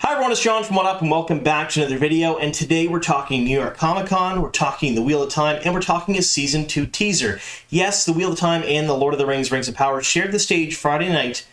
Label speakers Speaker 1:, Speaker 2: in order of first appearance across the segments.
Speaker 1: Hi everyone, it's John from What Up and welcome back to another video, and today we're talking New York Comic Con, we're talking The Wheel of Time, and we're talking a Season 2 teaser. Yes, The Wheel of Time and The Lord of the Rings Rings of Power shared the stage Friday night,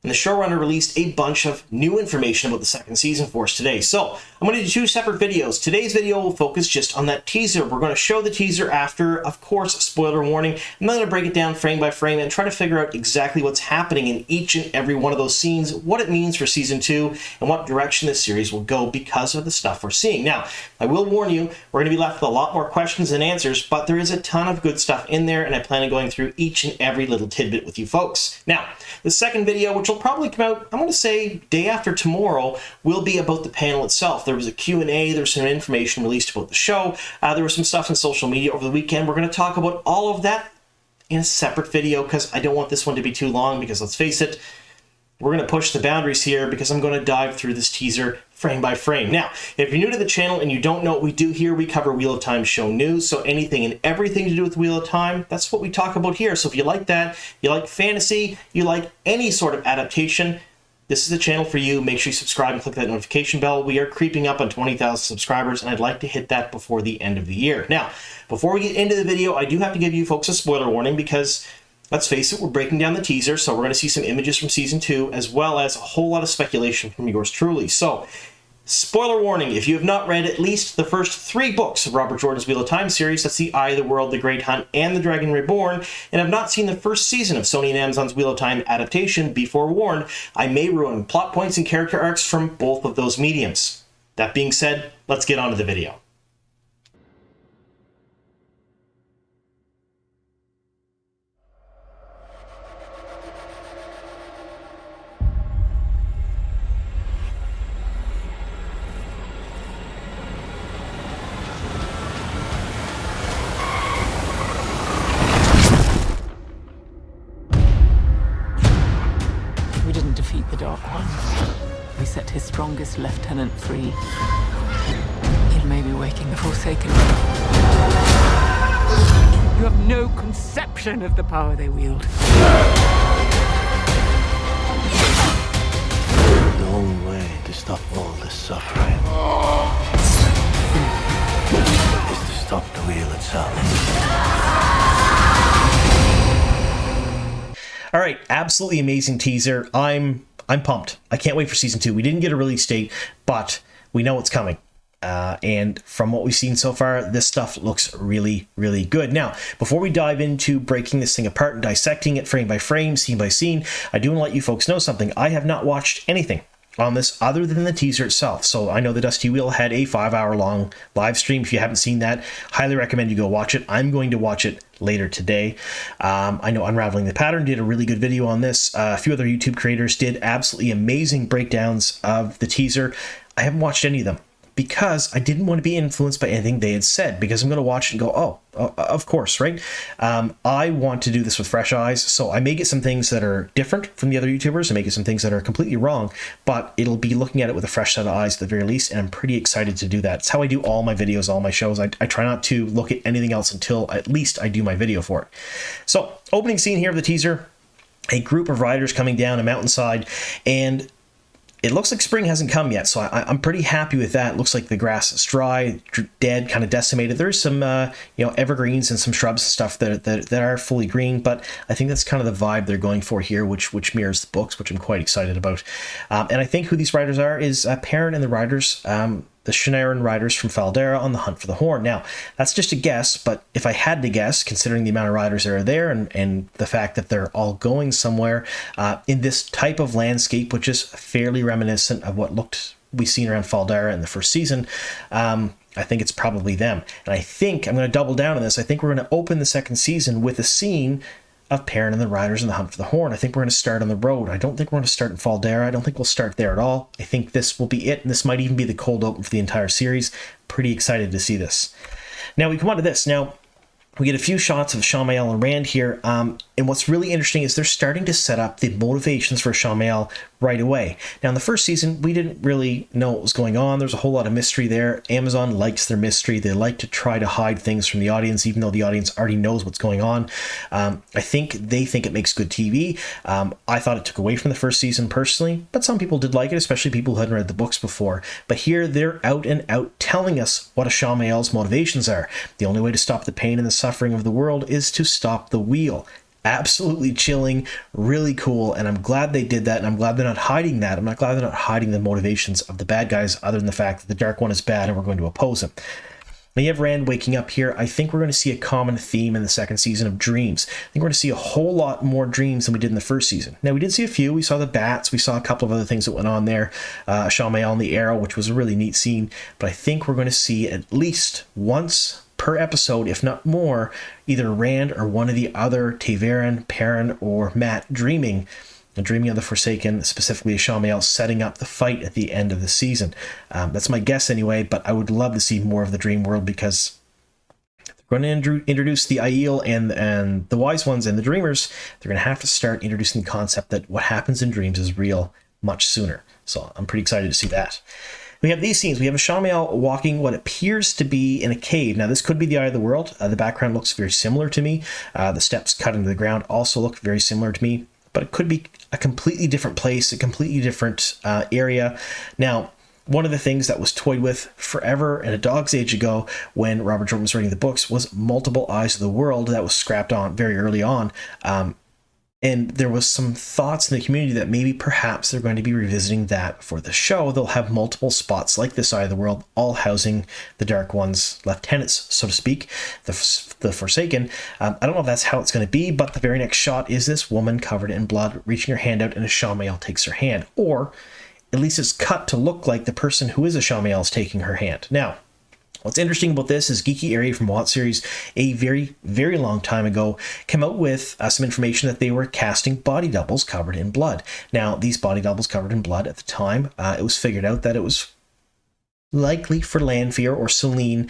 Speaker 1: and the showrunner released a bunch of new information about the second season for us today. So, I'm going to do two separate videos. Today's video will focus just on that teaser. We're going to show the teaser after, of course, spoiler warning. I'm going to break it down frame by frame and try to figure out exactly what's happening in each and every one of those scenes, what it means for Season 2, and what direction this series will go because of the stuff we're seeing. Now, I will warn you, we're going to be left with a lot more questions than answers, but there is a ton of good stuff in there, and I plan on going through each and every little tidbit with you folks. Now, the second video, which will probably come out, I'm going to say, day after tomorrow, will be about the panel itself. There was a Q&A, there was some information released about the show, there was some stuff on social media over the weekend. We're going to talk about all of that in a separate video because I don't want this one to be too long because, let's face it, we're going to push the boundaries here because I'm going to dive through this teaser frame by frame. Now, if you're new to the channel and you don't know what we do here, we cover Wheel of Time show news, so anything and everything to do with Wheel of Time, that's what we talk about here. So if you like that, you like fantasy, you like any sort of adaptation, this is the channel for you. Make sure you subscribe and click that notification bell. We are creeping up on 20,000 subscribers, and I'd like to hit that before the end of the year. Now, before we get into the video, I do have to give you folks a spoiler warning because, let's face it, we're breaking down the teaser, so we're going to see some images from Season 2, as well as a whole lot of speculation from yours truly. So, spoiler warning, if you have not read at least the first 3 books of Robert Jordan's Wheel of Time series, that's The Eye of the World, The Great Hunt, and The Dragon Reborn, and have not seen the first season of Sony and Amazon's Wheel of Time adaptation, be forewarned, I may ruin plot points and character arcs from both of those mediums. That being said, let's get on to the video.
Speaker 2: The Dark One. We set his strongest lieutenant free. He may be waking the Forsaken. You have no conception of the power they wield.
Speaker 3: The only way to stop all this suffering is to stop the wheel itself.
Speaker 1: All right, absolutely amazing teaser. I'm pumped. I can't wait for Season 2. We didn't get a release date, but we know it's coming. And from what we've seen so far, this stuff looks really, really good. Now, before we dive into breaking this thing apart and dissecting it frame by frame, scene by scene, I do want to let you folks know something. I have not watched anything on this other than the teaser itself. So I know the Dusty Wheel had a 5-hour-long live stream. If you haven't seen that, highly recommend you go watch it. I'm going to watch it later today. I know Unraveling the Pattern did a really good video on this. A few other YouTube creators did absolutely amazing breakdowns of the teaser. I haven't watched any of them because I didn't want to be influenced by anything they had said, because I'm going to watch it and go, oh, of course, right? I want to do this with fresh eyes, so I may get some things that are different from the other YouTubers. I may get some things that are completely wrong, but it'll be looking at it with a fresh set of eyes at the very least, and I'm pretty excited to do that. It's how I do all my videos, all my shows. I try not to look at anything else until at least I do my video for it. So, opening scene here of the teaser, a group of riders coming down a mountainside, and it looks like spring hasn't come yet, so I'm pretty happy with that. It looks like the grass is dry, dead, kind of decimated. There's some, evergreens and some shrubs and stuff that are fully green, but I think that's kind of the vibe they're going for here, which mirrors the books, which I'm quite excited about. And I think who these riders are is Perrin and the riders, the Shannara riders from Faldera on the hunt for the Horn. Now, that's just a guess, but if I had to guess, considering the amount of riders that are there and the fact that they're all going somewhere in this type of landscape, which is fairly reminiscent of what we've seen around Faldera in the first season, I think it's probably them. And I think, I'm going to double down on this, I think we're going to open the second season with a scene of Perrin and the riders in the hunt for the Horn. I think we're going to start on the road. I don't think we're going to start in Faldera. I don't think we'll start there at all. I think this will be it, and this might even be the cold open for the entire series. Pretty excited to see this. Now, we come on to this. Now, we get a few shots of Shamael and Rand here, and what's really interesting is they're starting to set up the motivations for Shamael right away. Now, in the first season, we didn't really know what was going on. There's a whole lot of mystery there. Amazon likes their mystery. They like to try to hide things from the audience, even though the audience already knows what's going on. I think they think it makes good TV. I thought it took away from the first season personally, but some people did like it, especially people who hadn't read the books before. But here, they're out and out telling us what Ashamal's motivations are. The only way to stop the pain and the suffering of the world is to stop the wheel. Absolutely chilling, really cool, and I'm glad they did that, and I'm glad they're not hiding that. I'm not glad they're not hiding the motivations of the bad guys, other than the fact that the Dark One is bad and we're going to oppose him. Now you have Rand waking up here. I think we're going to see a common theme in the second season of dreams. I think we're going to see a whole lot more dreams than we did in the first season. Now we did see a few. We saw the bats. We saw a couple of other things that went on there. Ashamal and the arrow, which was a really neat scene. But I think we're going to see at least once per episode, if not more, either Rand or one of the other Ta'veren, Perrin, or Mat dreaming of the Forsaken, specifically Ashamal setting up the fight at the end of the season. That's my guess anyway, but I would love to see more of the dream world, because they're going to introduce the Aiel and the Wise Ones and the Dreamers. They're going to have to start introducing the concept that what happens in dreams is real much sooner. So I'm pretty excited to see that. We have these scenes. We have Ashamal walking what appears to be in a cave. Now, this could be the Eye of the World. The background looks very similar to me. The steps cut into the ground also look very similar to me. But it could be a completely different place, a completely different area. Now, one of the things that was toyed with forever and a dog's age ago when Robert Jordan was writing the books was multiple Eyes of the World. That was scrapped on very early on. And there was some thoughts in the community that maybe perhaps they're going to be revisiting that for the show. They'll have multiple spots like this Eye of the World, all housing the Dark One's lieutenants, so to speak, the Forsaken. I don't know if that's how it's going to be, but the very next shot is this woman covered in blood reaching her hand out, and Ashamal takes her hand. Or at least it's cut to look like the person who is Ashamal is taking her hand. Now, what's interesting about this is Geeky Area from WOT Series a very, very long time ago came out with some information that they were casting body doubles covered in blood. Now, these body doubles covered in blood at the time, it was figured out that it was likely for Lanfear or Selene,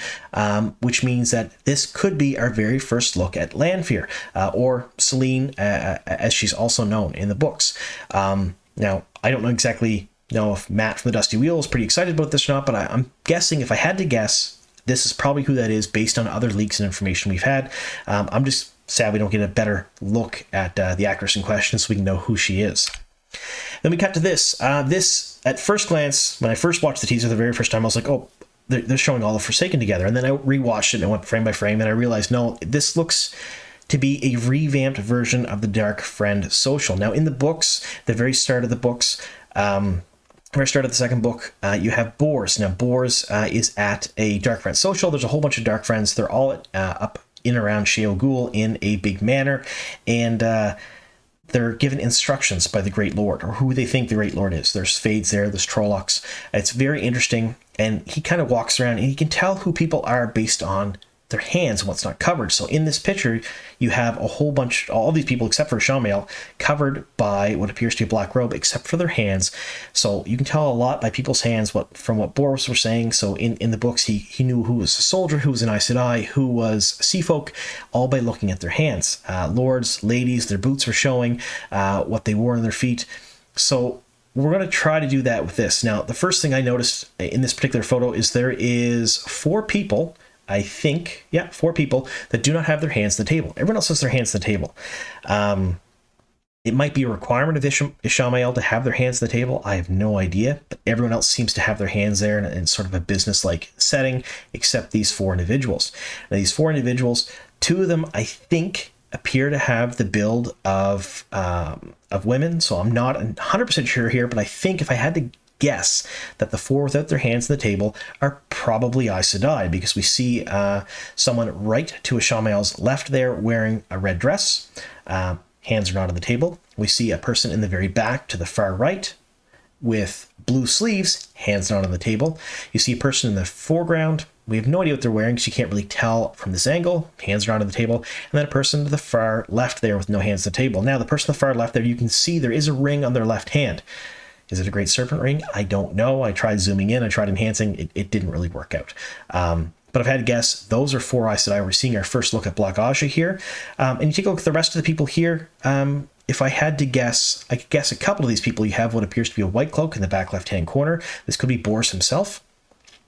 Speaker 1: which means that this could be our very first look at Lanfear, or Selene, as she's also known in the books. Now, I don't exactly know if Matt from the Dusty Wheel is pretty excited about this or not, but I'm guessing, if I had to guess, this is probably who that is based on other leaks and information we've had. I'm just sad we don't get a better look at the actress in question so we can know who she is. Then we cut to this. This, at first glance, when I first watched the teaser the very first time, I was like, oh, they're showing all the Forsaken together. And then I rewatched it and I went frame by frame, and I realized, no, this looks to be a revamped version of the Dark Friend social. Now, in the books, the very start of the books, where I started the second book, you have Bors. Now, Bors is at a Dark Friend social. There's a whole bunch of Dark Friends. They're all up in around Sheo Ghul in a big manor, and they're given instructions by the Great Lord, or who they think the Great Lord is. There's Fades there, there's Trollocs. It's very interesting, and he kind of walks around, and he can tell who people are based on their hands and what's not covered. So in this picture, you have a whole bunch, all these people except for Ashamal, covered by what appears to be a black robe, except for their hands. So you can tell a lot by people's hands from what Boris were saying. So in the books, he knew who was a soldier, who was an Aes Sedai, who was sea folk, all by looking at their hands. Lords, ladies, their boots were showing what they wore on their feet. So we're going to try to do that with this. Now, the first thing I noticed in this particular photo is there is 4 people, I think, 4 people that do not have their hands on the table. Everyone else has their hands on the table. It might be a requirement of Ashamal to have their hands on the table. I have no idea, but everyone else seems to have their hands there in sort of a business-like setting, except these 4 individuals. Now, these 4 individuals, 2 of them, I think, appear to have the build of women, so I'm not 100% sure here, but I think if I had to guess that the 4 without their hands on the table are probably Aes Sedai, because we see someone right to Ashamal's left there wearing a red dress. Hands are not on the table. We see a person in the very back to the far right with blue sleeves, hands not on the table. You see a person in the foreground. We have no idea what they're wearing because you can't really tell from this angle. Hands are not on the table. And then a person to the far left there with no hands on the table. Now, the person to the far left there, you can see there is a ring on their left hand. Is it a Great Serpent ring? I don't know. I tried zooming in. I tried enhancing. It didn't really work out. But if I had to guess, those are 4 Aes Sedai. We're seeing our first look at Black Aja here. And you take a look at the rest of the people here. If I had to guess, I could guess a couple of these people. You have what appears to be a white cloak in the back left-hand corner. This could be Boris himself,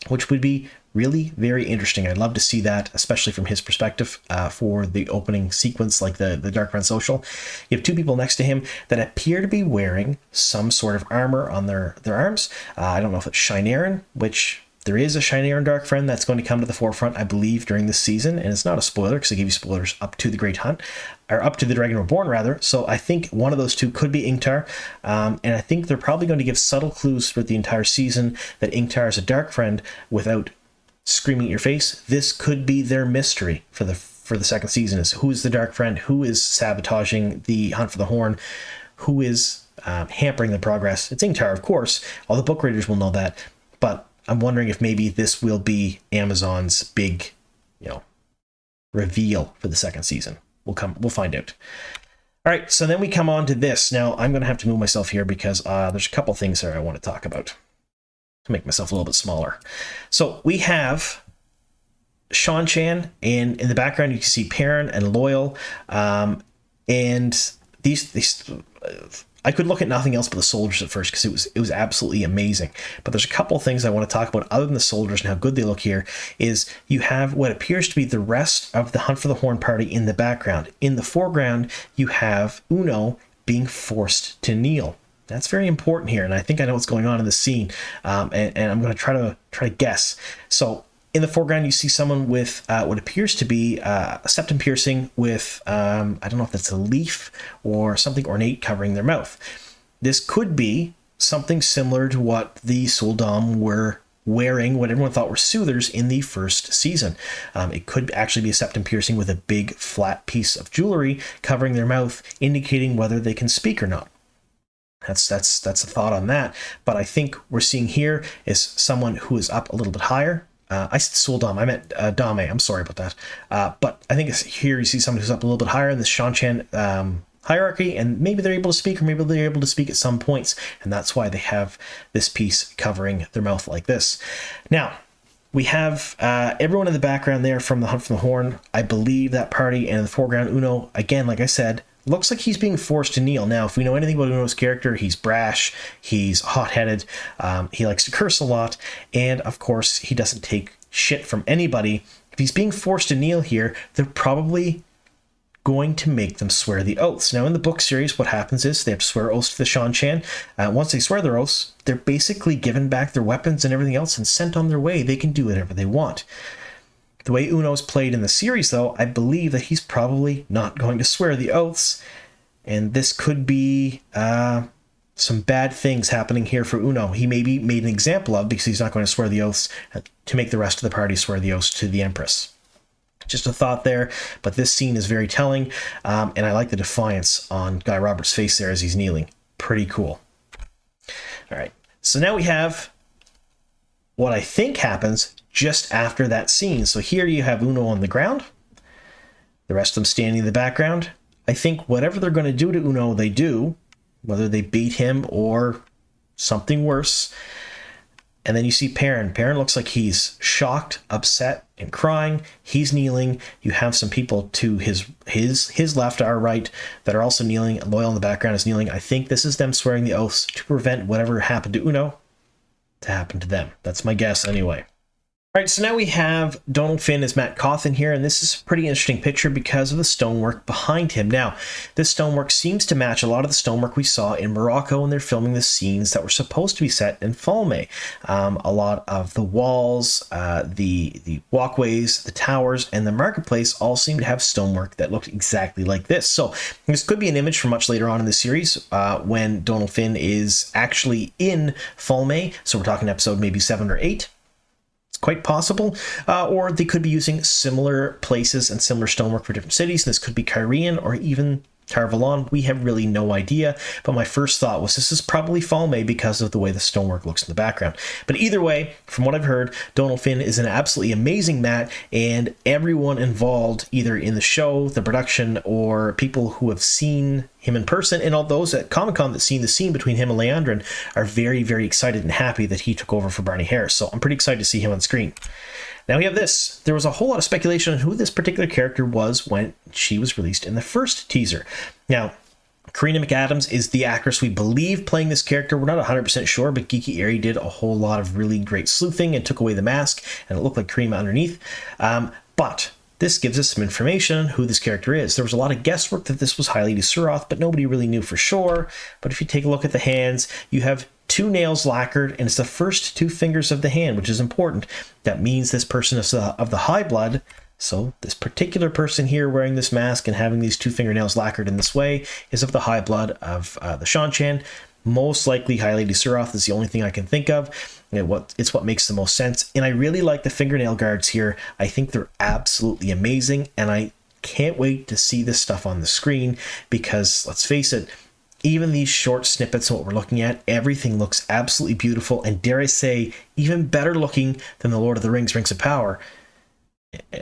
Speaker 1: which would be really very interesting. I'd love to see that, especially from his perspective for the opening sequence, like the Darkfriends social. You have 2 people next to him that appear to be wearing some sort of armor on their arms. I don't know if it's Shineran, which there is a Shineran Darkfriend that's going to come to the forefront, I believe, during this season. And it's not a spoiler because they give you spoilers up to the Great Hunt, or up to the Dragon Reborn, rather. So I think one of those 2 could be Ingtar. And I think they're probably going to give subtle clues for the entire season that Ingtar is a Darkfriend without screaming at your face. This could be their mystery for the second season, is who is the Darkfriend, who is sabotaging the Hunt for the Horn, who is hampering the progress. It's Ingtar, of course. All the book readers will know that, but I'm wondering if maybe this will be Amazon's big, reveal for the second season. We'll find out. All right, so then we come on to this. Now, I'm going to have to move myself here because there's a couple things there I want to talk about to make myself a little bit smaller. So we have Seanchan, and in the background you can see Perrin and Loyal, and these I could look at nothing else but the soldiers at first because it was absolutely amazing. But there's a couple of things I want to talk about other than the soldiers and how good they look here. Is you have what appears to be the rest of the Hunt for the Horn party in the background. In the foreground, you have Uno being forced to kneel. That's very important here, and I think I know what's going on in this scene, and I'm going to try to guess. So in the foreground, you see someone with what appears to be a septum piercing with, I don't know if that's a leaf or something ornate covering their mouth. This could be something similar to what the Soldam were wearing, what everyone thought were soothers in the first season. It could actually be a septum piercing with a big flat piece of jewelry covering their mouth, indicating whether they can speak or not. That's a thought on that. But I think we're seeing here is someone who is up a little bit higher. I said Soldam, I meant Dame, I'm sorry about that. But I think here you see someone who's up a little bit higher in this Seanchan hierarchy, and maybe they're able to speak, or maybe they're able to speak at some points, and that's why they have this piece covering their mouth like this. Now, we have everyone in the background there from the Hunt for the Horn. I believe that party, and in the foreground, Uno, again, like I said, looks like he's being forced to kneel. Now, if we know anything about Uno's character, he's brash, he's hot-headed, he likes to curse a lot, and of course, he doesn't take shit from anybody. If he's being forced to kneel here, they're probably going to make them swear the oaths. Now, in the book series, what happens is they have to swear oaths to the Seanchan. Once they swear their oaths, they're basically given back their weapons and everything else and sent on their way. They can do whatever they want. The way Uno's played in the series, though, I believe that he's probably not going to swear the oaths, and this could be some bad things happening here for Uno. He may be made an example of because he's not going to swear the oaths to make the rest of the party swear the oaths to the Empress. Just a thought there, but this scene is very telling, and I like the defiance on Guy Roberts' face there as he's kneeling. Pretty cool. All right, so now we have what I think happens just after that scene. So here you have Uno on the ground, the rest of them standing in the background. I think whatever they're going to do to Uno, they do, whether they beat him or something worse. And then you see Perrin. Perrin looks like he's shocked, upset, and crying. He's kneeling. You have some people to his left, our right, that are also kneeling. Loyal in the background is kneeling. I think this is them swearing the oaths to prevent whatever happened to Uno to happen to them. That's my guess anyway. All right, so now we have Donal Finn as Mat Cauthon here, and this is a pretty interesting picture because of the stonework behind him. Now, this stonework seems to match a lot of the stonework we saw in Morocco when they're filming the scenes that were supposed to be set in Falme. A lot of the walls, the walkways, the towers, and the marketplace all seem to have stonework that looked exactly like this. So this could be an image from much later on in the series when Donal Finn is actually in Falme. So we're talking episode maybe 7 or 8. Quite possible, or they could be using similar places and similar stonework for different cities. This could be Cairhien or even Tar-Valon. We have really no idea, but my first thought was this is probably Falme because of the way the stonework looks in the background. But either way, from what I've heard, Donal Finn is an absolutely amazing Mat, and everyone involved, either in the show, the production, or people who have seen him in person, and all those at Comic-Con that seen the scene between him and Leandrin are very, very excited and happy that he took over for Barney Harris. So I'm pretty excited to see him on screen. Now we have this. There was a whole lot of speculation on who this particular character was when she was released in the first teaser. Now, Karina Mcadams is the actress we believe playing this character. We're not 100% sure, but Geeky Airy did a whole lot of really great sleuthing and took away the mask, and it looked like Karina underneath. But this gives us some information on who this character is. There was a lot of guesswork that this was Haile Suroth, but nobody really knew for sure. But if you take a look at the hands, you have 2 nails lacquered, and it's the first 2 fingers of the hand, which is important. That means this person is of the high blood. So this particular person here wearing this mask and having these 2 fingernails lacquered in this way is of the high blood of the Seanchan. Most likely Haile Suroth is the only thing I can think of. It's what makes the most sense. And I really like the fingernail guards here. I think they're absolutely amazing, and I can't wait to see this stuff on the screen because, let's face it, even these short snippets of what we're looking at, everything looks absolutely beautiful, and dare I say, even better looking than the Lord of the Rings Rings of Power.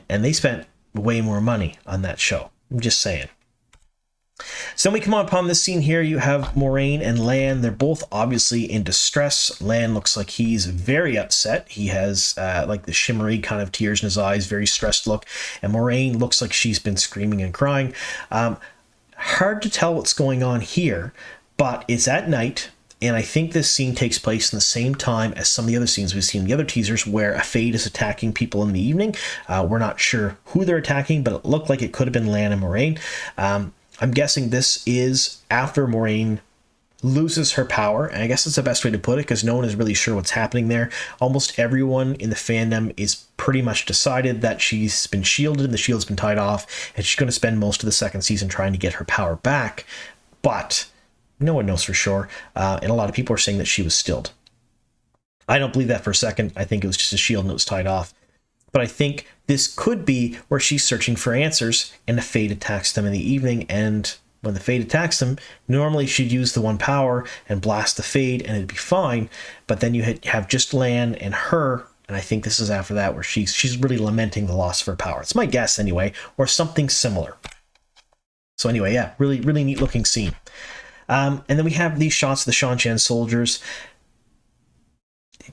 Speaker 1: And they spent way more money on that show. I'm just saying. So then we come upon this scene here. You have Moraine and Lan. They're both obviously in distress. Lan looks like he's very upset. He has like the shimmery kind of tears in his eyes, very stressed look. And Moraine looks like she's been screaming and crying. Hard to tell what's going on here, but it's at night. And I think this scene takes place in the same time as some of the other scenes we've seen in the other teasers where a Fade is attacking people in the evening. We're not sure who they're attacking, but it looked like it could have been Lan and Moraine. I'm guessing this is after Moraine loses her power. And I guess that's the best way to put it because no one is really sure what's happening there. Almost everyone in the fandom is pretty much decided that she's been shielded and the shield's been tied off, and she's going to spend most of the second season trying to get her power back. But no one knows for sure, and a lot of people are saying that she was stilled. I don't believe that for a second. I think it was just a shield and it was tied off. But I think this could be where she's searching for answers, and the Fade attacks them in the evening, and when the Fade attacks them, normally she'd use the one power and blast the Fade, and it'd be fine. But then you have just Lan and her, and I think this is after that where she's really lamenting the loss of her power. It's my guess anyway, or something similar. So anyway, yeah, really, really neat looking scene. And then we have these shots of the Seanchan soldiers.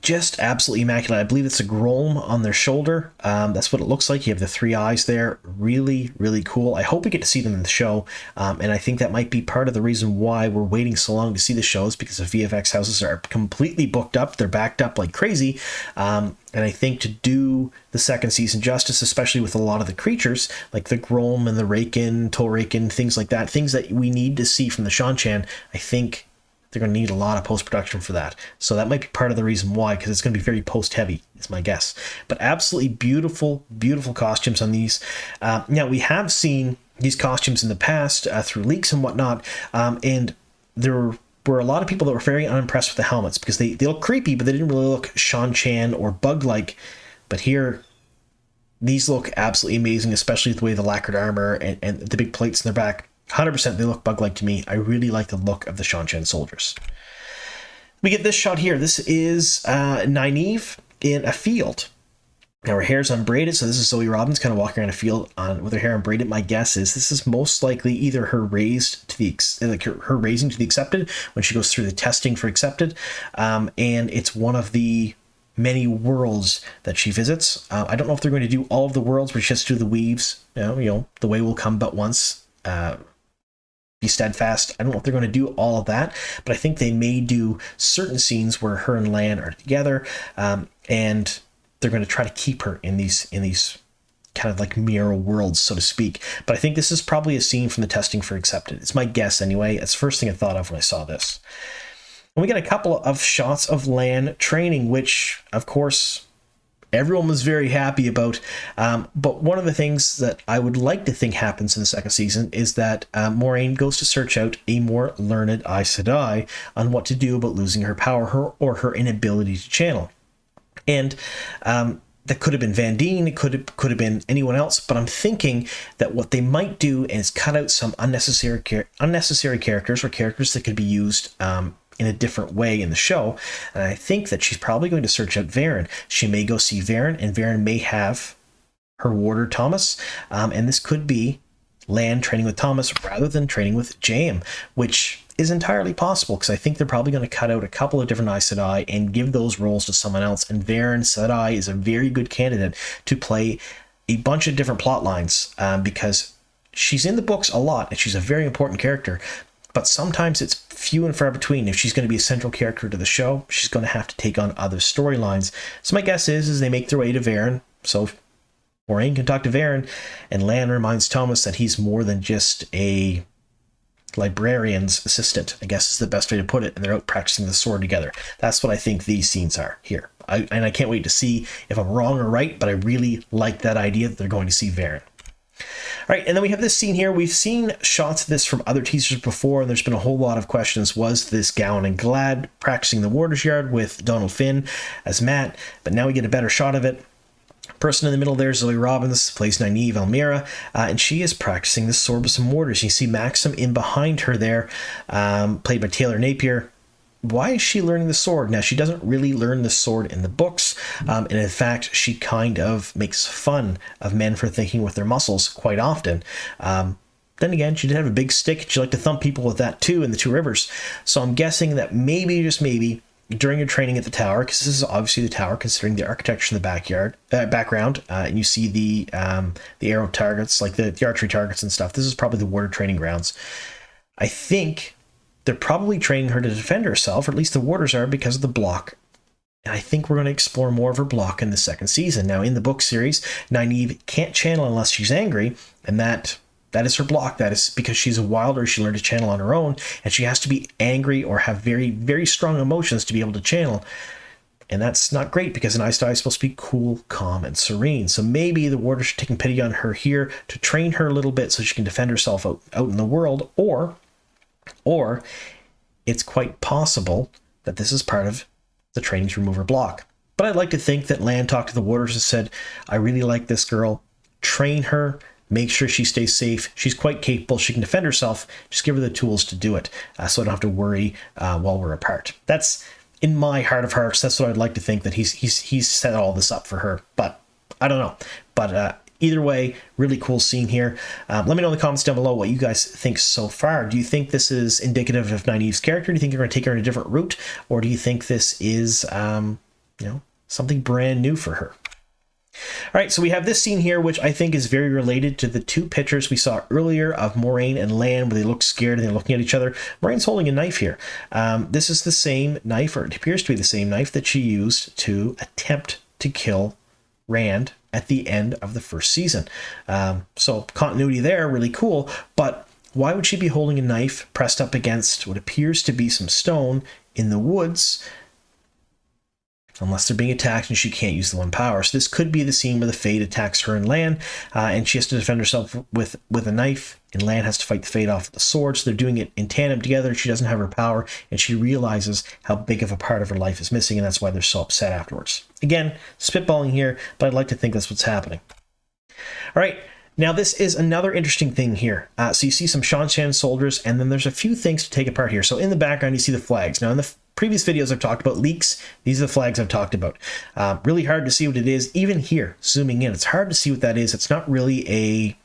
Speaker 1: Just absolutely immaculate. I believe it's a Grom on their shoulder. That's what it looks like. You have the 3 eyes there. Really, really cool. I hope we get to see them in the show. And I think that might be part of the reason why we're waiting so long to see the shows, because the VFX houses are completely booked up. They're backed up like crazy. And I think to do the second season justice, especially with a lot of the creatures, like the Grom and the Raken, Tolraken, things like that, things that we need to see from the Seanchan, I think they're going to need a lot of post-production for that. So that might be part of the reason why, because it's going to be very post-heavy, is my guess. But absolutely beautiful, beautiful costumes on these. Now, we have seen these costumes in the past through leaks and whatnot, and there were a lot of people that were very unimpressed with the helmets because they look creepy, but they didn't really look Seanchan or bug-like. But here, these look absolutely amazing, especially the way the lacquered armor and the big plates in their back. 100% they look bug-like to me. I really like the look of the Seanchan soldiers. We get this shot here. This is Nynaeve in a field. Now her hair's unbraided, so this is Zoe Robbins kind of walking around a field with her hair unbraided. My guess is this is most likely either her raised to the her raising to the accepted when she goes through the testing for accepted, and it's one of the many worlds that she visits. I don't know if they're going to do all of the worlds where she has to do the weaves. You know, the way will come but once. Be steadfast. I don't know if they're going to do all of that, but I think they may do certain scenes where her and Lan are together, and they're going to try to keep her in these kind of like mirror worlds, so to speak. But I think this is probably a scene from the testing for accepted. It's my guess anyway. It's the first thing I thought of when I saw this. And we get a couple of shots of Lan training, which of course everyone was very happy about. But one of the things that I would like to think happens in the second season is that Moraine goes to search out a more learned Aes Sedai on what to do about losing her power or her inability to channel. And that could have been Van Dien, it could have been anyone else, but I'm thinking that what they might do is cut out some unnecessary characters or characters that could be used in a different way in the show. And I think that she's probably going to search out Varen. She may go see Varen, and Varen may have her warder Thomas, and this could be Lan training with Thomas rather than training with Jaim, which is entirely possible because I think they're probably going to cut out a couple of different Aes Sedai and give those roles to someone else. And Varen Sedai is a very good candidate to play a bunch of different plot lines because she's in the books a lot and she's a very important character. But sometimes it's few and far between. If she's going to be a central character to the show, she's going to have to take on other storylines. So my guess is they make their way to Varen. So Moraine can talk to Varen, and Lan reminds Thomas that he's more than just a librarian's assistant, I guess is the best way to put it, and they're out practicing the sword together. That's what I think these scenes are here. And I can't wait to see if I'm wrong or right, but I really like that idea that they're going to see Varen. All right, and then we have this scene here. We've seen shots of this from other teasers before, and there's been a whole lot of questions. Was this Gowan and Glad practicing the Warder's Yard with Donal Finn as Mat? But now we get a better shot of it. Person in the middle there, Zoe Robbins, plays Nynaeve Almira, and she is practicing the sword with some warders. You see Maxim in behind her there, played by Taylor Napier. Why is she learning the sword? Now, she doesn't really learn the sword in the books, and in fact, she kind of makes fun of men for thinking with their muscles quite often. Then again, she did have a big stick. She liked to thump people with that too in the Two Rivers. So I'm guessing that maybe, just maybe, during your training at the tower, because this is obviously the tower, considering the architecture in the background, and you see the arrow targets, like the archery targets and stuff. This is probably the warder training grounds. I think they're probably training her to defend herself, or at least the warders are, because of the block. And I think we're going to explore more of her block in the second season. Now, in the book series, Nynaeve can't channel unless she's angry, and that is her block. That is because she's a wilder. She learned to channel on her own, and she has to be angry or have very, very strong emotions to be able to channel. And that's not great because an Aes Sedai is supposed to be cool, calm, and serene. So maybe the warders are taking pity on her here to train her a little bit so she can defend herself out in the world, or it's quite possible that this is part of the training to remove her block. But I'd like to think that Lan talked to the warders and said, I really like this girl. Train her. Make sure she stays safe. She's quite capable. She can defend herself. Just give her the tools to do it so I don't have to worry while we're apart. That's, in my heart of hearts, that's what I'd like to think, that he's set all this up for her. But I don't know. But either way, really cool scene here. Let me know in the comments down below what you guys think so far. Do you think this is indicative of Nynaeve's character? Do you think you're going to take her in a different route? Or do you think this is, something brand new for her? All right, so we have this scene here, which I think is very related to the two pictures we saw earlier of Moraine and Lan, where they look scared and they're looking at each other. Moraine's holding a knife here. This is the same knife, or it appears to be the same knife that she used to attempt to kill Rand at the end of the first season. So continuity there, really cool. But why would she be holding a knife pressed up against what appears to be some stone in the woods, unless they're being attacked and she can't use the one power? So this could be the scene where the Fade attacks her and Lan, and she has to defend herself with a knife, and Lan has to fight the Fade off with the sword. So they're doing it in tandem together. She doesn't have her power, and she realizes how big of a part of her life is missing, and that's why they're so upset afterwards. Again, spitballing here, but I'd like to think that's what's happening. All right. Now, this is another interesting thing here. So you see some Seanchan soldiers, and then there's a few things to take apart here. So in the background, you see the flags. Now, in the previous videos, I've talked about leaks. These are the flags I've talked about. Really hard to see what it is. Even here, zooming in, it's hard to see what that is. It's not really a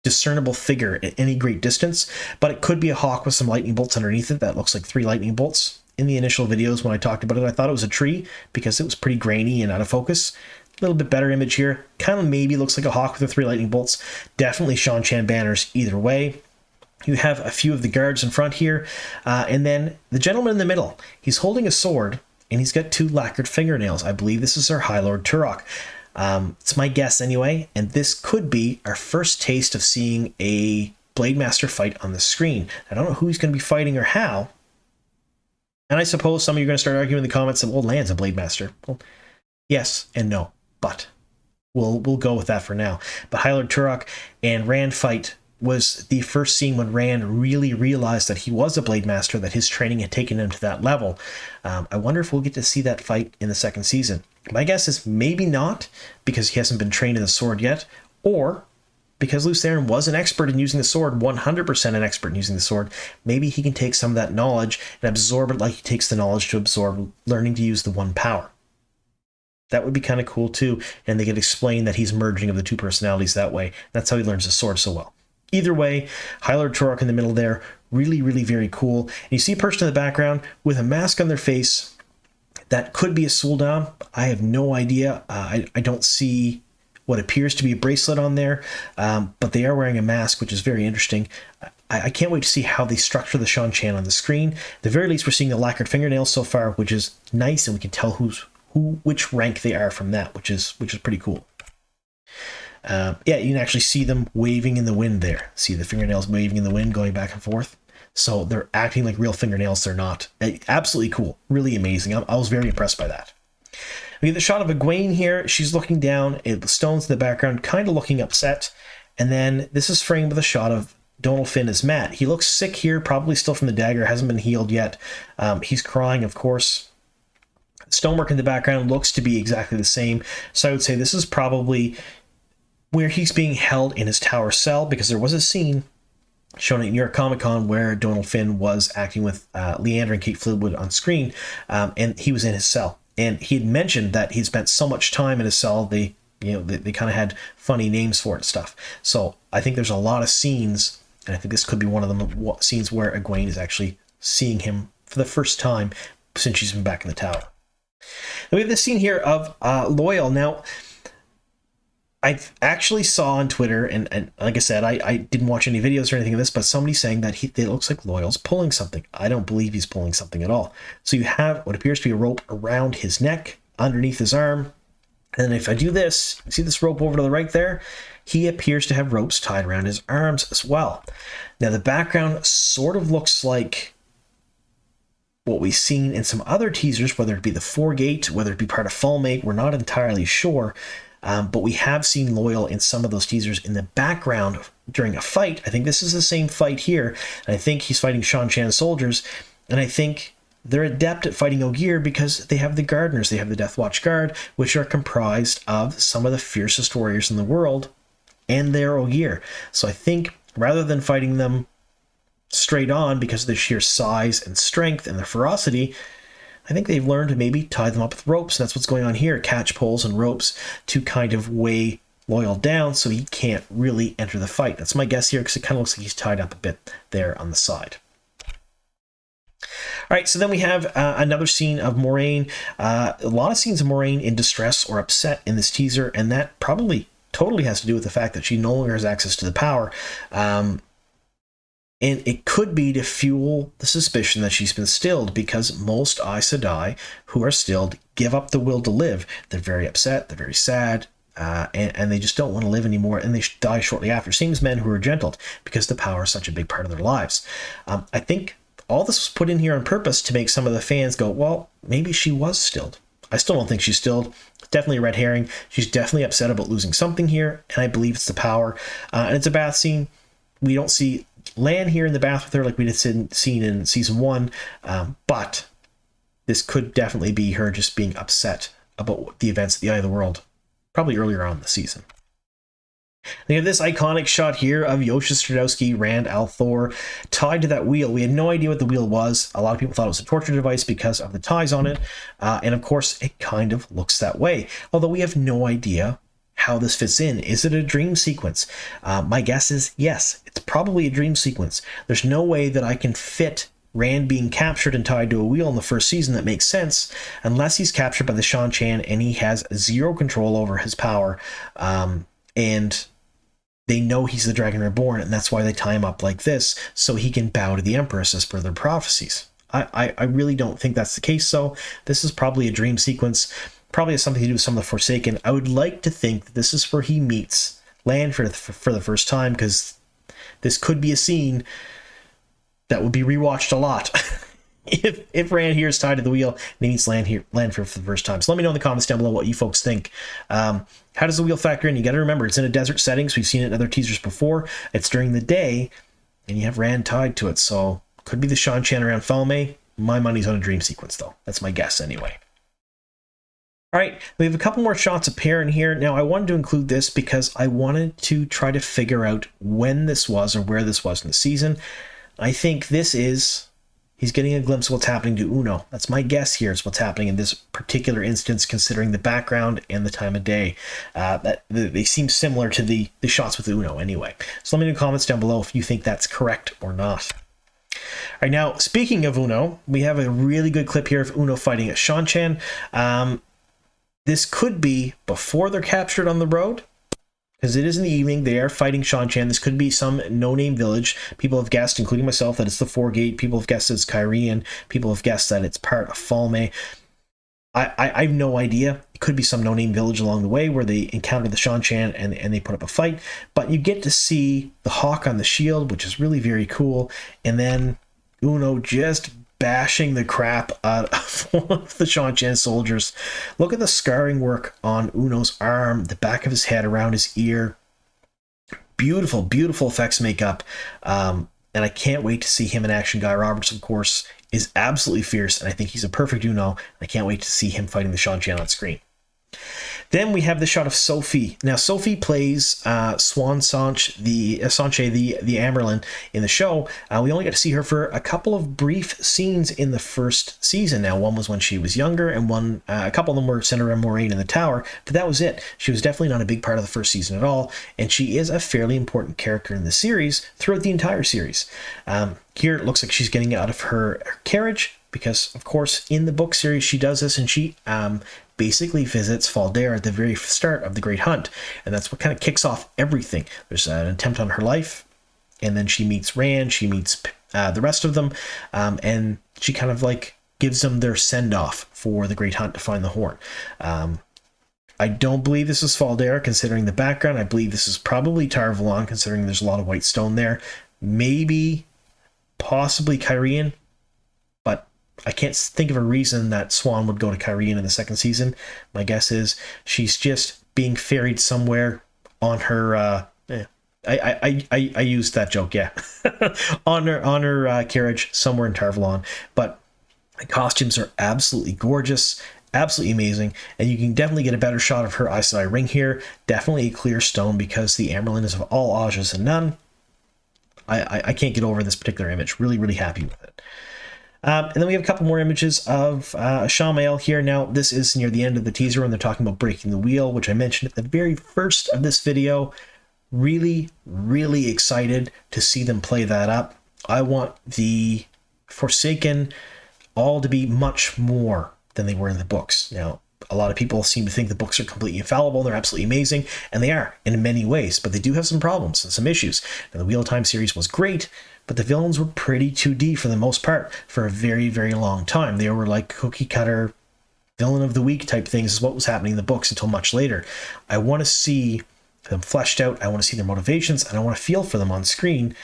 Speaker 1: discernible figure at any great distance, but it could be a hawk with some lightning bolts underneath it. That looks like 3 lightning bolts. In the initial videos when I talked about it, I thought it was a tree because it was pretty grainy and out of focus. A little bit better image here. Kind of maybe looks like a hawk with the 3 lightning bolts. Definitely Seanchan banners either way. You have a few of the guards in front here. And then the gentleman in the middle. He's holding a sword, and he's got 2 lacquered fingernails. I believe this is our High Lord Turok. It's my guess anyway. And this could be our first taste of seeing a Blade Master fight on the screen. I don't know who he's going to be fighting or how. And I suppose some of you are going to start arguing in the comments that, well, Lan's a Blade Master. Well, yes and no. But we'll go with that for now. But High Lord Turok and Rand fight was the first scene when Rand really realized that he was a Blade Master, that his training had taken him to that level. I wonder if we'll get to see that fight in the second season. My guess is maybe not, because he hasn't been trained in the sword yet, or because Lews Therin was an expert in using the sword, 100% an expert in using the sword. Maybe he can take some of that knowledge and absorb it like he takes the knowledge to absorb learning to use the one power. That would be kind of cool too, and they could explain that he's merging of the 2 personalities that way. That's how he learns the sword so well. Either way, High Lord Torok in the middle there, really, really very cool. And you see a person in the background with a mask on their face. That could be a Sul'dam. I have no idea. I don't see what appears to be a bracelet on there, but they are wearing a mask, which is very interesting. I can't wait to see how they structure the Seanchan on the screen. At the very least, we're seeing the lacquered fingernails so far, which is nice, and we can tell which rank they are from that, which is pretty cool. Yeah, you can actually see them waving in the wind there. See the fingernails waving in the wind, going back and forth. So they're acting like real fingernails. They're not. Absolutely cool. Really amazing. I was very impressed by that. We get the shot of Egwene here. She's looking down at the stones in the background, kind of looking upset. And then this is framed with a shot of Donal Finn as Mat. He looks sick here, probably still from the dagger, hasn't been healed yet. He's crying, of course. Stonework in the background looks to be exactly the same. So I would say this is probably where he's being held in his tower cell, because there was a scene shown at New York Comic Con where Donal Finn was acting with Leander and Kate Fleetwood on screen, and he was in his cell. And he had mentioned that he'd spent so much time in his cell, they kind of had funny names for it and stuff. So I think there's a lot of scenes, and I think this could be one of them scenes where Egwene is actually seeing him for the first time since she's been back in the tower. And we have this scene here of Loial. Now, I actually saw on Twitter, and like I said, I didn't watch any videos or anything of this, but somebody saying that it looks like Loial's pulling something. I don't believe he's pulling something at all. So you have what appears to be a rope around his neck, underneath his arm. And if I do this, see this rope over to the right there? He appears to have ropes tied around his arms as well. Now the background sort of looks like what we've seen in some other teasers, whether it be the Foregate, whether it be part of Fallmate, we're not entirely sure. But we have seen Loial in some of those teasers in the background during a fight. I think this is the same fight here. And I think he's fighting Seanchan soldiers. And I think they're adept at fighting Ogier because they have the Gardeners. They have the Deathwatch Guard, which are comprised of some of the fiercest warriors in the world. And they're Ogier. So I think rather than fighting them straight on because of their sheer size and strength and their ferocity, I think they've learned to maybe tie them up with ropes. And that's what's going on here. Catch poles and ropes to kind of weigh Loial down so he can't really enter the fight. That's my guess here, because it kind of looks like he's tied up a bit there on the side. All right, so then we have another scene of Moraine. A lot of scenes of Moraine in distress or upset in this teaser, and that probably totally has to do with the fact that she no longer has access to the power. And it could be to fuel the suspicion that she's been stilled, because most Aes Sedai who are stilled give up the will to live. They're very upset, they're very sad, and they just don't want to live anymore, and they die shortly after. Same as men who are gentled, because the power is such a big part of their lives. I think all this was put in here on purpose to make some of the fans go, well, maybe she was stilled. I still don't think she's stilled. Definitely a red herring. She's definitely upset about losing something here, and I believe it's the power. And it's a bath scene. We don't see Lan here in the bath with her like we had seen in season 1, but this could definitely be her just being upset about the events at the Eye of the World, probably earlier on in the season. We have this iconic shot here of Yosha Stradowski, Rand al'Thor, tied to that wheel. We had no idea what the wheel was. A lot of people thought it was a torture device because of the ties on it, and of course it kind of looks that way, although we have no idea how this fits in. Is it a dream sequence? My guess is yes, it's probably a dream sequence. There's no way that I can fit Rand being captured and tied to a wheel in the first season that makes sense, unless he's captured by the Seanchan and he has zero control over his power, and they know he's the Dragon Reborn, and that's why they tie him up like this, so he can bow to the Empress as per their prophecies. I really don't think that's the case, so this is probably a dream sequence. Probably has something to do with some of the Forsaken. I would like to think that this is where he meets Lan for the first time, because this could be a scene that would be rewatched a lot if Rand here is tied to the wheel and he meets Lan for the first time. So let me know in the comments down below what you folks think. How does the wheel factor in? You got to remember, it's in a desert setting, so we've seen it in other teasers before. It's during the day, and you have Rand tied to it, so could be the Seanchan around Falme. My money's on a dream sequence, though. That's my guess anyway. All right, we have a couple more shots appearing here. Now, I wanted to include this because I wanted to try to figure out when this was or where this was in the season. I think this is he's getting a glimpse of what's happening to Uno. That's my guess here, is what's happening in this particular instance, considering the background and the time of day. They seem similar to the shots with Uno anyway. So let me know in the comments down below if you think that's correct or not. All right, now, speaking of Uno, we have a really good clip here of Uno fighting Seanchan. This could be before they're captured on the road, because it is in the evening. They are fighting Seanchan. This could be some no-name village. People have guessed, including myself, that it's the Foregate. People have guessed it's Kyrian. People have guessed that it's part of Falme. I have no idea. It could be some no-name village along the way where they encounter the Seanchan and they put up a fight. But you get to see the hawk on the shield, which is really very cool. And then Uno just bashing the crap out of one of the Seanchan soldiers. Look at the scarring work on Uno's arm, the back of his head, around his ear. Beautiful, beautiful effects makeup. And I can't wait to see him in action. Guy Roberts, of course, is absolutely fierce, and I think he's a perfect Uno. I can't wait to see him fighting the Seanchan on screen. Then we have the shot of Sophie. Now, Sophie plays Seanchan, the Amyrlin in the show. We only got to see her for a couple of brief scenes in the first season. Now, one was when she was younger, and a couple of them were centered around Moraine in the tower, but that was it. She was definitely not a big part of the first season at all, and she is a fairly important character in the series throughout the entire series. Here, it looks like she's getting out of her carriage, because, of course, in the book series, she does this, and she basically visits Faldair at the very start of the Great Hunt, and that's what kind of kicks off everything. There's an attempt on her life, and then she meets Rand, she meets the rest of them, and she kind of like gives them their send-off for the Great Hunt to find the horn. I don't believe this is Faldair, considering the background. I believe this is probably Tar Valon, considering there's a lot of white stone there. Maybe, possibly Kyrian, but I can't think of a reason that Swan would go to Kyrian in the second season. My guess is she's just being ferried somewhere on her. I used that joke, yeah, on her carriage somewhere in Tar Valon. But the costumes are absolutely gorgeous, absolutely amazing, and you can definitely get a better shot of her Aes Sedai ring here. Definitely a clear stone, because the Amyrlin is of all Ajas and none. I can't get over this particular image. Really, really happy with it. And then we have a couple more images of Shamael here. Now, this is near the end of the teaser when they're talking about breaking the wheel, which I mentioned at the very first of this video. Really, really excited to see them play that up. I want the Forsaken all to be much more than they were in the books. Now, a lot of people seem to think the books are completely infallible. They're absolutely amazing, and they are in many ways, but they do have some problems and some issues. Now, the Wheel of Time series was great, but the villains were pretty 2D for the most part for a very, very long time. They were like cookie cutter villain of the week type things, is what was happening in the books until much later. I want to see them fleshed out. I want to see their motivations, and I want to feel for them on screen.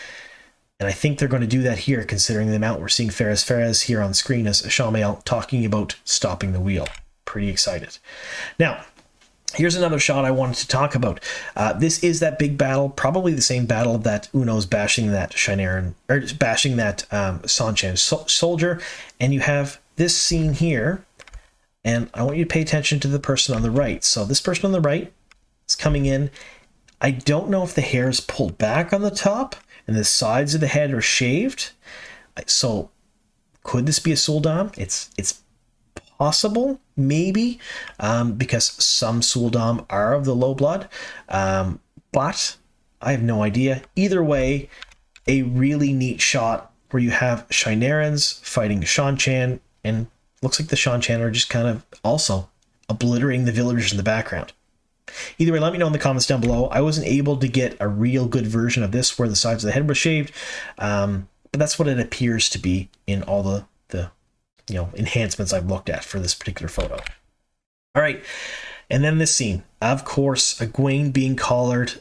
Speaker 1: And I think they're going to do that here, considering the amount we're seeing Ferez here on screen as Shamael talking about stopping the wheel. Pretty excited. Now, here's another shot I wanted to talk about. This is that big battle, probably the same battle that Uno's bashing that Seanchan soldier, and you have this scene here, and I want you to pay attention to the person on the right. So this person on the right is coming in. I don't know if the hair is pulled back on the top and the sides of the head are shaved. So could this be a Suldam? It's possible, maybe, because some Suldam are of the low blood, but I have no idea. Either way, a really neat shot where you have Shienarans fighting Seanchan, and looks like the Seanchan are just kind of also obliterating the villagers in the background. Either way, let me know in the comments down below. I wasn't able to get a real good version of this where the sides of the head were shaved, but that's what it appears to be in all the enhancements I've looked at for this particular photo. All right, and then this scene, of course, Egwene being collared.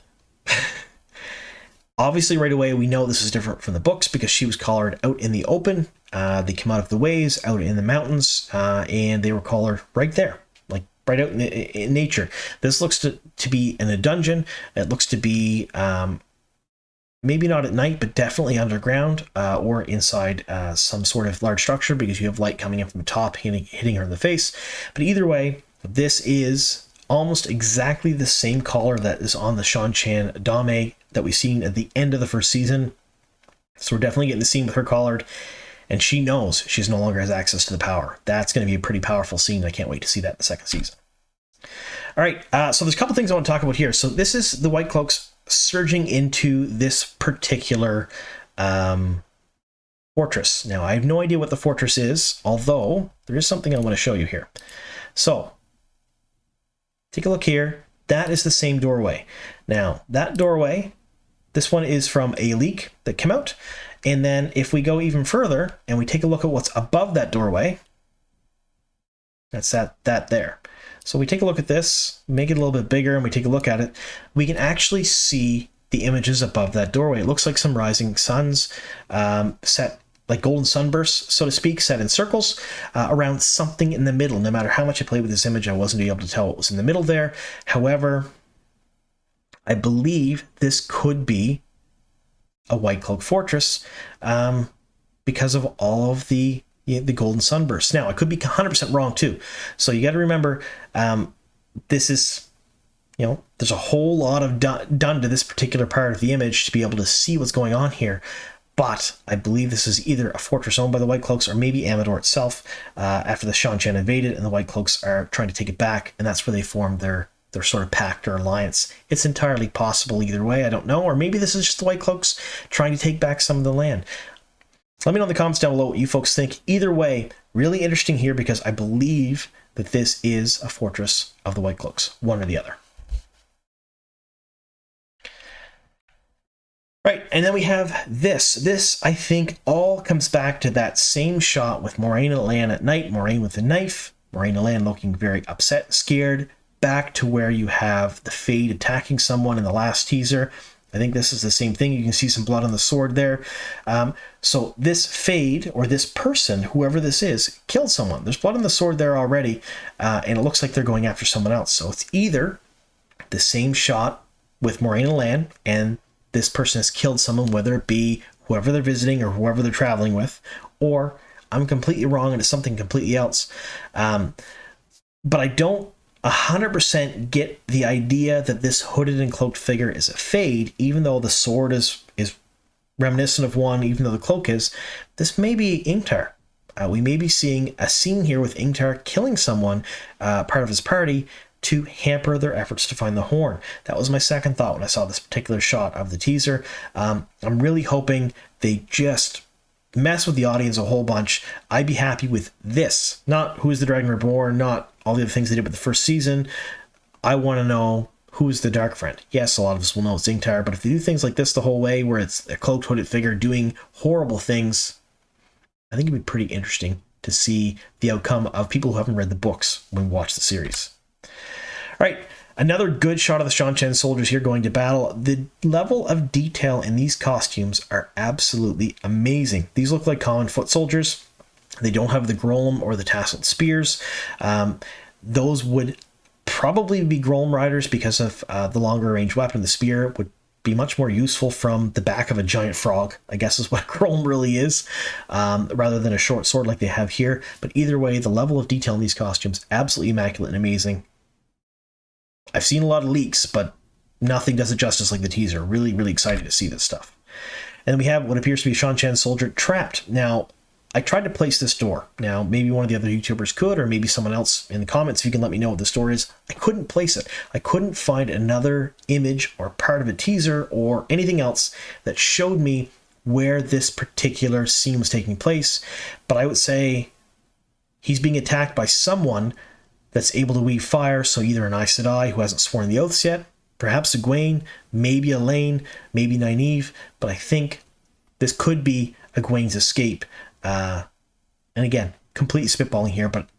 Speaker 1: Obviously, right away, we know this is different from the books because she was collared out in the open. They came out of the ways, out in the mountains, and they were collared right there, like right out in nature. This looks to be in a dungeon. It looks to be maybe not at night, but definitely underground or inside some sort of large structure, because you have light coming in from the top, hitting her in the face. But either way, this is almost exactly the same collar that is on the Seanchan Dame that we've seen at the end of the first season. So we're definitely getting the scene with her collared. and she knows she no longer has access to the power. That's going to be a pretty powerful scene. I can't wait to see that in the second season. All right, so there's a couple things I want to talk about here. So this is the White Cloaks surging into this particular fortress. Now, I have no idea what the fortress is, although there is something I want to show you here. So, take a look here. That is the same doorway. Now, that doorway, this one is from a leak that came out. And then if we go even further and we take a look at what's above that doorway, that's that there. So we take a look at this, make it a little bit bigger, and we take a look at it, we can actually see the images above that doorway. It looks like some rising suns set like golden sunbursts, so to speak, set in circles around something in the middle. No matter how much I played with this image, I wasn't able to tell what was in the middle there. However, I believe this could be a White Cloak fortress because of all of the golden sunbursts. Now, I could be 100% wrong too. So you got to remember, this is, there's a whole lot of done to this particular part of the image to be able to see what's going on here. But I believe this is either a fortress owned by the White Cloaks or maybe Amador itself after the Seanchan invaded and the White Cloaks are trying to take it back. And that's where they formed their sort of pact or alliance. It's entirely possible either way. I don't know. Or maybe this is just the White Cloaks trying to take back some of the land. Let me know in the comments down below what you folks think. Either way, really interesting here because I believe that this is a fortress of the White Cloaks, one or the other. Right, and then we have this. This, I think, all comes back to that same shot with Moraine and Lan at night, Moraine with the knife, Moraine and Lan looking very upset, scared, back to where you have the Fade attacking someone in the last teaser. I think this is the same thing. You can see some blood on the sword there. So this Fade, or this person, whoever this is, killed someone. There's blood on the sword there already, and it looks like they're going after someone else. So it's either the same shot with Moraine and Lan, and this person has killed someone, whether it be whoever they're visiting or whoever they're traveling with, or I'm completely wrong and it's something completely else. But I don't 100% get the idea that this hooded and cloaked figure is a Fade, even though the sword is reminiscent of one, even though the cloak is. This may be Ingtar. We may be seeing a scene here with Ingtar killing someone, part of his party, to hamper their efforts to find the horn. That was my second thought when I saw this particular shot of the teaser. I'm really hoping they just mess with the audience a whole bunch. I'd be happy with this. Not Who is the Dragon Reborn, not all the other things they did with the first season. I want to know who's the Dark Friend. Yes, a lot of us will know it's Ingtar, but if they do things like this the whole way, where it's a cloaked hooded figure doing horrible things, I think it'd be pretty interesting to see the outcome of people who haven't read the books when we watch the series. All right, another good shot of the Seanchan soldiers here going to battle. The level of detail in these costumes are absolutely amazing. These look like common foot soldiers. They don't have the Grolem or the tasseled spears. Those would probably be Grolem riders because of the longer range weapon. The spear would be much more useful from the back of a giant frog, I guess is what Grolem really is, rather than a short sword like they have here. But either way, the level of detail in these costumes, absolutely immaculate and amazing. I've seen a lot of leaks, but nothing does it justice like the teaser. Really, really excited to see this stuff. And then we have what appears to be a Seanchan soldier trapped. Now, I tried to place this door. Now, maybe one of the other YouTubers could, or maybe someone else in the comments, if you can let me know what this door is. I couldn't place it. I couldn't find another image or part of a teaser or anything else that showed me where this particular scene was taking place. But I would say he's being attacked by someone that's able to weave fire, so either an Aes Sedai who hasn't sworn the oaths yet, perhaps Egwene, maybe Elaine, maybe Nynaeve, but I think this could be Egwene's escape. And again, completely spitballing here, but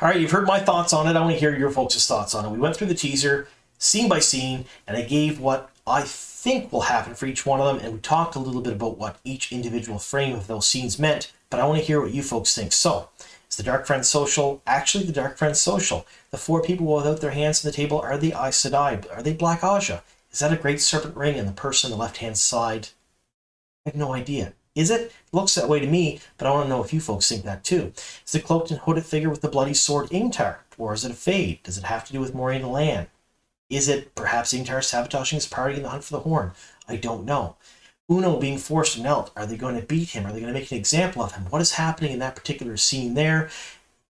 Speaker 1: all right, you've heard my thoughts on it. I want to hear your folks' thoughts on it. We went through the teaser, scene by scene, and I gave what I think will happen for each one of them, and we talked a little bit about what each individual frame of those scenes meant, but I want to hear what you folks think. So, is the Darkfriends social actually the Darkfriends social? The four people without their hands on the table are the Aes Sedai. Are they Black Aja? Is that a great serpent ring and the person on the left-hand side? I have no idea. Is it? It looks that way to me, but I want to know if you folks think that too. Is the cloaked and hooded figure with the bloody sword Ingtar? Or is it a Fade? Does it have to do with Moraine and Lan? Is it perhaps Ingtar sabotaging his party in the hunt for the horn? I don't know. Uno being forced to melt. Are they going to beat him? Are they going to make an example of him? What is happening in that particular scene there?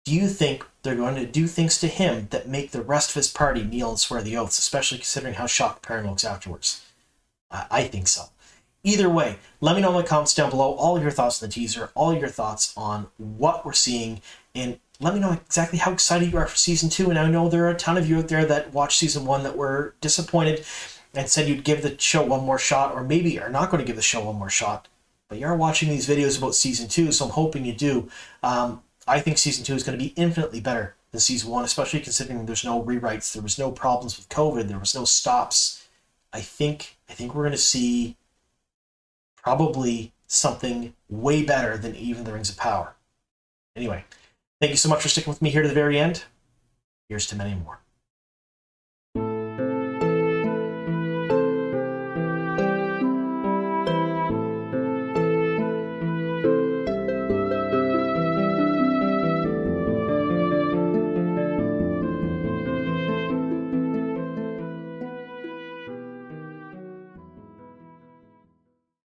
Speaker 1: Do you think they're going to do things to him that make the rest of his party kneel and swear the oaths, especially considering how shocked Perrin looks afterwards? I think so. Either way, let me know in the comments down below all of your thoughts on the teaser, all of your thoughts on what we're seeing, and let me know exactly how excited you are for Season 2. And I know there are a ton of you out there that watched Season 1 that were disappointed and said you'd give the show one more shot, or maybe are not going to give the show one more shot. But you are watching these videos about Season 2, so I'm hoping you do. I think Season 2 is going to be infinitely better than Season 1, especially considering there's no rewrites, there was no problems with COVID, there was no stops. I think we're going to see probably something way better than even the Rings of Power. Anyway, thank you so much for sticking with me here to the very end. Here's to many more.